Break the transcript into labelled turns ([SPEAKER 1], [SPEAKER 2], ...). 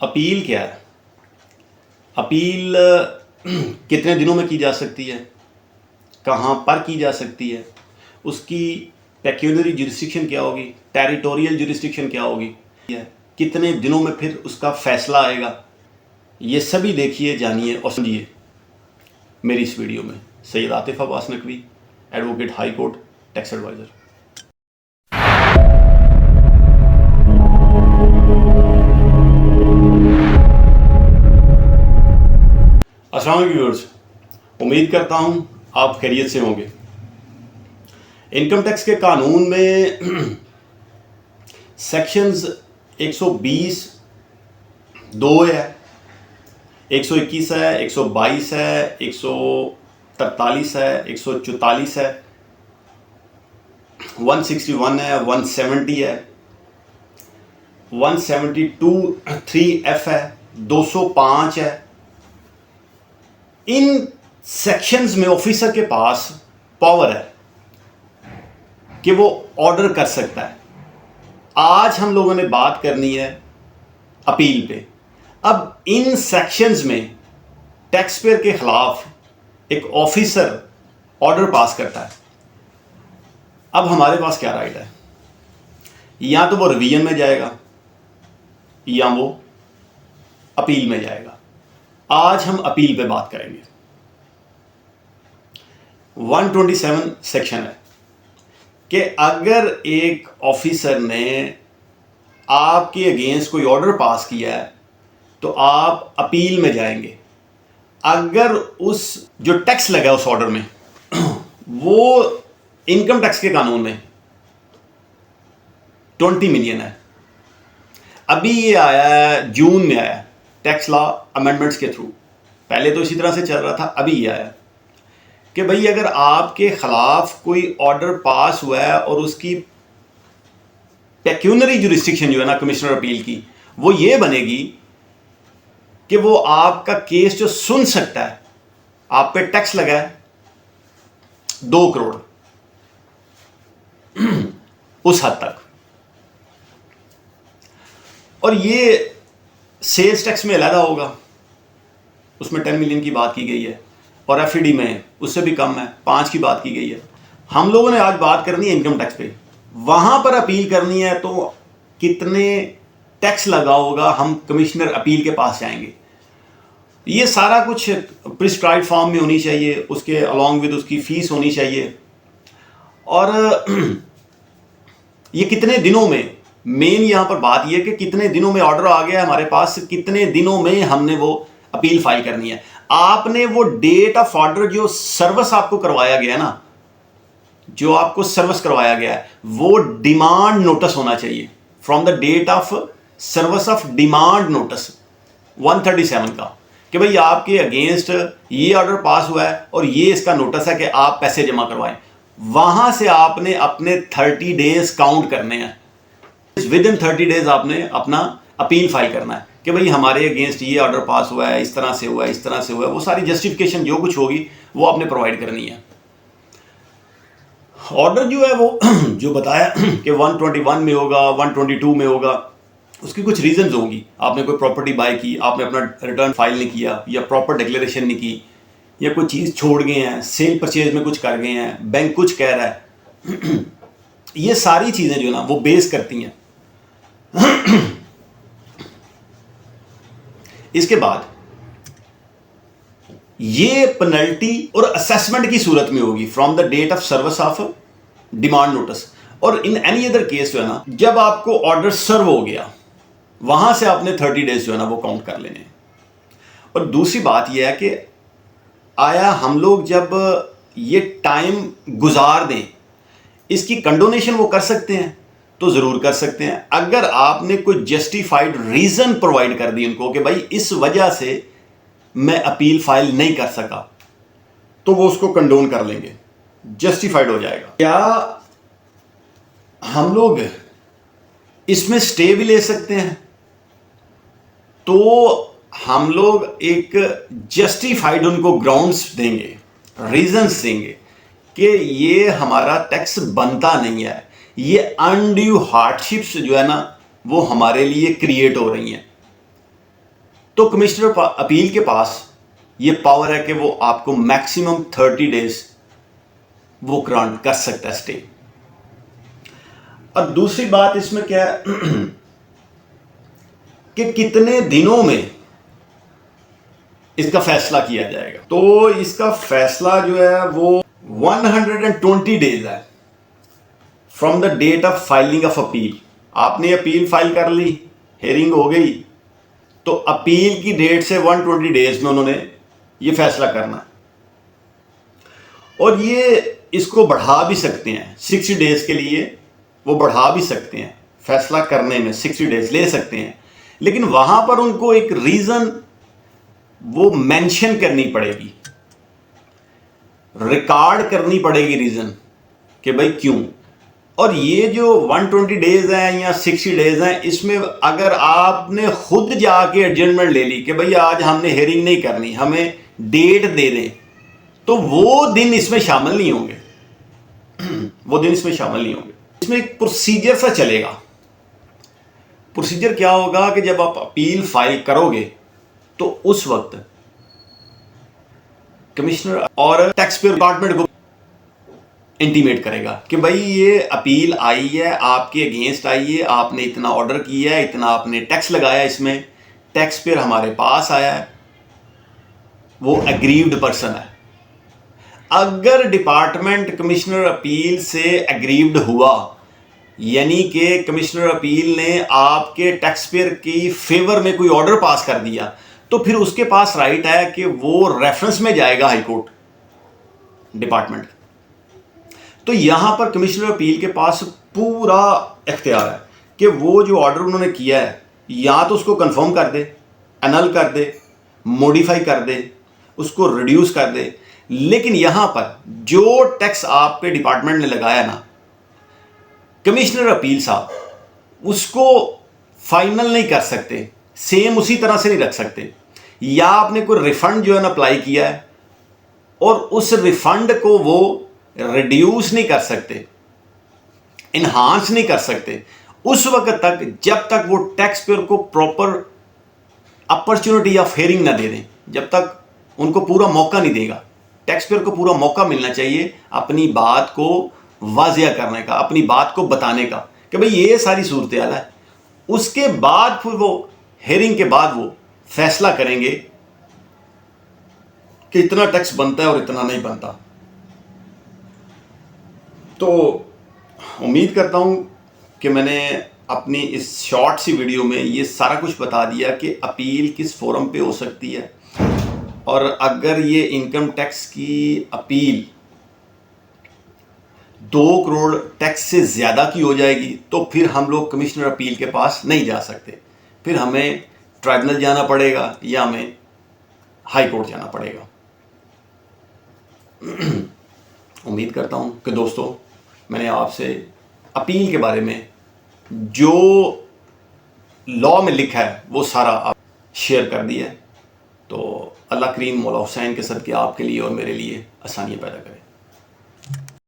[SPEAKER 1] Appeal क्या है? Appeal कितने दिनों में की जा सकती है, कहाँ पर की जा सकती है, उसकी पेक्यूलरी जुरिस्डिक्शन क्या होगी, टेरिटोरियल जुरिस्डिक्शन क्या होगी, कितने दिनों में फिर उसका फैसला आएगा, ये सभी देखिए, जानिए और समझिए मेरी इस वीडियो में। Syed Atif Abbas Naqvi, advocate high court, tax adviser. अस्सलाम वालेकुम व्यूअर्स, उम्मीद करता हूँ आप खैरियत से होंगे। इनकम टैक्स के कानून में सेक्शंस 120 दो है, 121 है, 122 है, 143 है, 144 है, 161 है, 170 है, 172 3F है, 205 है। इन सेक्शंस में ऑफिसर के पास पावर है कि वो ऑर्डर कर सकता है। आज हम लोगों ने बात करनी है अपील पे। अब इन सेक्शंस में टैक्स पेयर के खिलाफ एक ऑफिसर ऑर्डर पास करता है। अब हमारे पास क्या राइट है? या तो वो रिवीजन में जाएगा या वो अपील में जाएगा। आज हम अपील पे बात करेंगे। 127 सेक्शन है कि अगर एक ऑफिसर ने आपके अगेंस्ट कोई ऑर्डर पास किया है तो आप अपील में जाएंगे। अगर उस जो टैक्स लगा उस ऑर्डर में वो इनकम टैक्स के कानून में 20 मिलियन है, अभी ये आया है, जून में आया टैक्स लॉ अमेंडमेंट्स के थ्रू, पहले तो इसी तरह से चल रहा था, अभी ये आया कि भाई अगर आपके खिलाफ कोई ऑर्डर पास हुआ है और उसकी पेक्यूनरी जुरिस्डिक्शन जो है ना कमिश्नर अपील की, वो ये बनेगी कि वो आपका केस जो सुन सकता है, आप पे टैक्स लगा है 2 करोड़ उस हद तक, और ये सेल्स टैक्स में अलहदा होगा, उसमें 10 मिलियन की बात की गई है, और एफईडी में उससे भी कम है, 5 की बात की गई है। हम लोगों ने आज बात करनी है इनकम टैक्स पे। वहां पर अपील करनी है तो कितने टैक्स लगा होगा, हम कमिश्नर अपील के पास जाएंगे। ये सारा कुछ प्रिस्क्राइब्ड फॉर्म में होनी चाहिए, उसके अलॉन्ग विद उसकी फीस होनी चाहिए, और ये कितने दिनों में, मेन यहां पर बात यह कि कितने दिनों में ऑर्डर आ गया हमारे पास, कितने दिनों में हमने वो अपील फाइल करनी है। आपने वो डेट ऑफ ऑर्डर जो सर्विस आपको करवाया गया ना, जो आपको सर्विस करवाया गया है, वो डिमांड नोटिस होना चाहिए, from the date of service of demand notice 137 का, कि भाई आपके अगेंस्ट ये ऑर्डर पास हुआ है और ये इसका नोटिस है कि आप पैसे जमा करवाएं। वहां से आपने अपने 30 डेज काउंट करने हैं। विद इन 30 डेज आपने अपना अपील फाइल करना है कि भाई हमारे अगेंस्ट ये ऑर्डर पास हुआ है, इस तरह से हुआ है, इस तरह से हुआ है। वो सारी जस्टिफिकेशन जो कुछ होगी वो आपने प्रोवाइड करनी है। ऑर्डर जो है वो जो बताया कि 121 में होगा, 122 में होगा, उसकी कुछ रीजंस होंगी। आपने कोई प्रॉपर्टी बाय की, आपने अपना रिटर्न फाइल नहीं किया, या प्रॉपर डिक्लेरेशन नहीं की, या कोई चीज़ छोड़ गए हैं, सेल परचेज में कुछ कर गए हैं, बैंक कुछ कह रहा है। ये सारी चीज़ें जो ना वो बेस करती हैं। इसके बाद ये पेनल्टी और असेसमेंट की सूरत में होगी from the date of service of demand notice. और इन एनी अदर केस जो है ना, जब आपको ऑर्डर सर्व हो गया वहां से आपने 30 डेज जो है ना वो काउंट कर लेने। और दूसरी बात यह है कि आया हम लोग जब ये टाइम गुजार दें, इसकी कंडोनेशन वो कर सकते हैं तो ज़रूर कर सकते हैं। अगर आपने कोई जस्टिफाइड रीज़न प्रोवाइड कर दी उनको कि भाई इस वजह से मैं अपील फाइल नहीं कर सका, तो वो उसको कंडोन कर लेंगे, जस्टिफाइड हो जाएगा। क्या हम लोग इसमें स्टे भी ले सकते हैं? तो हम लोग एक जस्टिफाइड उनको ग्राउंड्स देंगे, रीजंस देंगे कि ये हमारा टैक्स बनता नहीं है, ये अनड्यू हार्डशिप्स जो है ना वो हमारे लिए क्रिएट हो रही हैं। तो कमिश्नर अपील के पास ये पावर है कि वो आपको मैक्सिमम 30 डेज वो ग्रांट कर सकता है स्टे। और दूसरी बात इसमें क्या है कि कितने दिनों में इसका फैसला किया जाएगा। तो इसका फैसला जो है वो 120 डेज है from the date of filing of appeal. आपने अपील फाइल कर ली, हेयरिंग हो गई, तो अपील की डेट से 120 डेज में उन्होंने ये फैसला करना है। और ये इसको बढ़ा भी सकते हैं 60 डेज के लिए, वो बढ़ा भी सकते हैं, फैसला करने में 60 डेज ले सकते हैं। लेकिन वहां पर उनको एक रीजन वो मेंशन करनी पड़ेगी, रिकॉर्ड करनी पड़ेगी रीजन कि भाई क्यों। और ये जो 120 डेज हैं या 60 डेज हैं, इसमें अगर आपने खुद जाके एडजमेंट ले ली कि भाई आज हमने हेयरिंग नहीं करनी, हमें डेट दे दें, तो वो दिन इसमें शामिल नहीं होंगे। वो दिन इसमें शामिल नहीं होंगे। इसमें एक प्रोसीजर सा चलेगा। प्रोसीजर क्या होगा कि जब आप अपील फाइल करोगे तो उस वक्त कमिश्नर और टैक्स पेयर डिपार्टमेंट को इंटीमेट करेगा कि भाई ये अपील आई है, आपके अगेंस्ट आई है, आपने इतना ऑर्डर किया है, इतना आपने टैक्स लगाया, इसमें टैक्स पेयर हमारे पास आया है, वो एग्रीव्ड पर्सन है। अगर डिपार्टमेंट कमिश्नर अपील से एग्रीव्ड हुआ, यानी कि कमिश्नर अपील ने आपके टैक्स पेयर की फेवर में कोई ऑर्डर पास कर दिया, तो फिर उसके पास राइट है कि वो रेफरेंस में जाएगा हाई कोर्ट डिपार्टमेंट। तो यहां पर कमिश्नर अपील के पास पूरा इख्तियार है कि वो जो ऑर्डर उन्होंने किया है या तो उसको कंफर्म कर दे, एनल कर दे, मॉडिफाई कर दे, उसको रिड्यूस कर दे। लेकिन यहां पर जो टैक्स आप पे डिपार्टमेंट ने लगाया ना, कमिश्नर अपील साहब उसको फाइनल नहीं कर सकते, सेम उसी तरह से नहीं रख सकते। या आपने कोई रिफंड जो है ना अप्लाई किया है और उस रिफंड को वो रिड्यूस नहीं कर सकते, इन्हांस नहीं कर सकते उस वक्त तक जब तक वो टैक्स पेयर को प्रॉपर अपॉर्चुनिटी ऑफ हियरिंग ना दे दें, जब तक उनको पूरा मौका नहीं देगा। टैक्स पेयर को पूरा मौका मिलना चाहिए अपनी बात को वाजिया करने का, अपनी बात को बताने का कि भाई ये सारी सूरत हाल है। उसके बाद फिर वो हियरिंग के बाद वो फैसला करेंगे कि इतना टैक्स बनता है और इतना नहीं बनता। तो उम्मीद करता हूं कि मैंने अपनी इस शॉर्ट सी वीडियो में ये सारा कुछ बता दिया कि अपील किस फोरम पे हो सकती है, और अगर ये इनकम टैक्स की अपील 2 करोड़ टैक्स से ज़्यादा की हो जाएगी तो फिर हम लोग कमिश्नर अपील के पास नहीं जा सकते, फिर हमें ट्राइब्यूनल जाना पड़ेगा या हमें हाई कोर्ट जाना पड़ेगा। उम्मीद करता हूं कि दोस्तों मैंने आपसे अपील के बारे में जो लॉ में लिखा है वो सारा आप शेयर कर दिया है। तो अल्लाह करीम मौला हुसैन के सदक़े आपके लिए और मेरे लिए आसानियाँ पैदा करें।